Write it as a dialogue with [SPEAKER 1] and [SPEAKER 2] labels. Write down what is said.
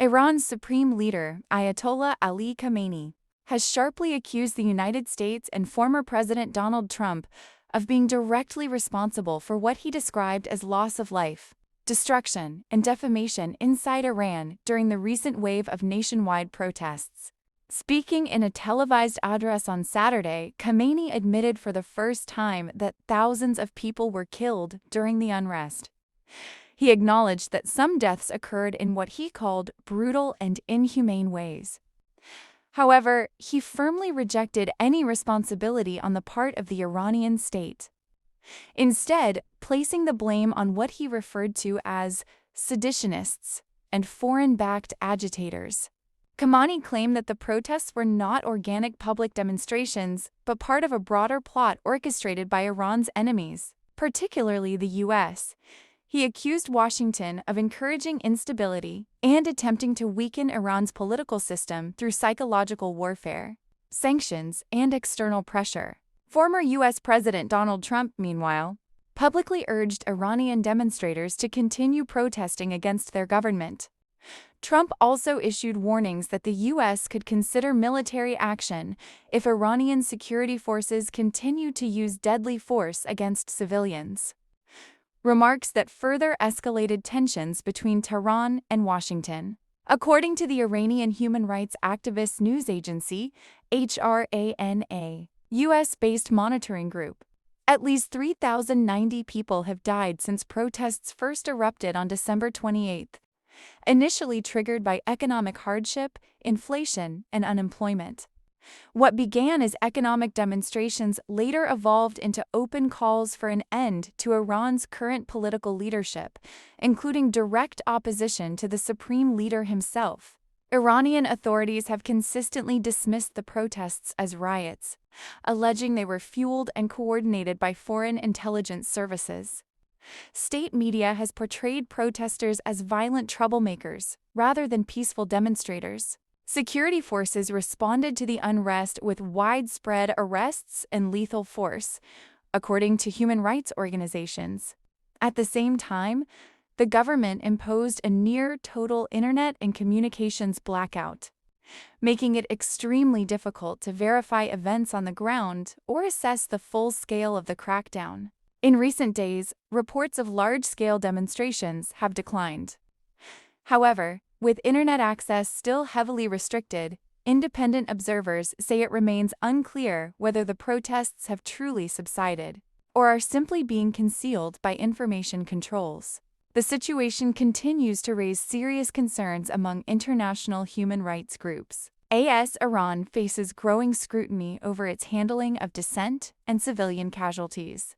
[SPEAKER 1] Iran's supreme leader, Ayatollah Ali Khamenei, has sharply accused the United States and former President Donald Trump of being directly responsible for what he described as loss of life, destruction, and defamation inside Iran during the recent wave of nationwide protests. Speaking in a televised address on Saturday, Khamenei admitted for the first time that thousands of people were killed during the unrest. He acknowledged that some deaths occurred in what he called brutal and inhumane ways. However, he firmly rejected any responsibility on the part of the Iranian state, instead placing the blame on what he referred to as seditionists and foreign-backed agitators. Khamenei claimed that the protests were not organic public demonstrations, but part of a broader plot orchestrated by Iran's enemies, particularly the U.S. He accused Washington of encouraging instability and attempting to weaken Iran's political system through psychological warfare, sanctions, and external pressure. Former U.S. President Donald Trump, meanwhile, publicly urged Iranian demonstrators to continue protesting against their government. Trump also issued warnings that the U.S. could consider military action if Iranian security forces continued to use deadly force against civilians. Remarks that further escalated tensions between Tehran and Washington. According to the Iranian human rights activist news agency, HRANA, U.S.-based monitoring group, at least 3,090 people have died since protests first erupted on December 28, initially triggered by economic hardship, inflation, and unemployment. What began as economic demonstrations later evolved into open calls for an end to Iran's current political leadership, including direct opposition to the supreme leader himself. Iranian authorities have consistently dismissed the protests as riots, alleging they were fueled and coordinated by foreign intelligence services. State media has portrayed protesters as violent troublemakers rather than peaceful demonstrators. Security forces responded to the unrest with widespread arrests and lethal force, according to human rights organizations. At the same time, the government imposed a near-total internet and communications blackout, making it extremely difficult to verify events on the ground or assess the full scale of the crackdown. In recent days, reports of large-scale demonstrations have declined. However, with internet access still heavily restricted, independent observers say it remains unclear whether the protests have truly subsided or are simply being concealed by information controls. The situation continues to raise serious concerns among international human rights groups. AS Iran faces growing scrutiny over its handling of dissent and civilian casualties.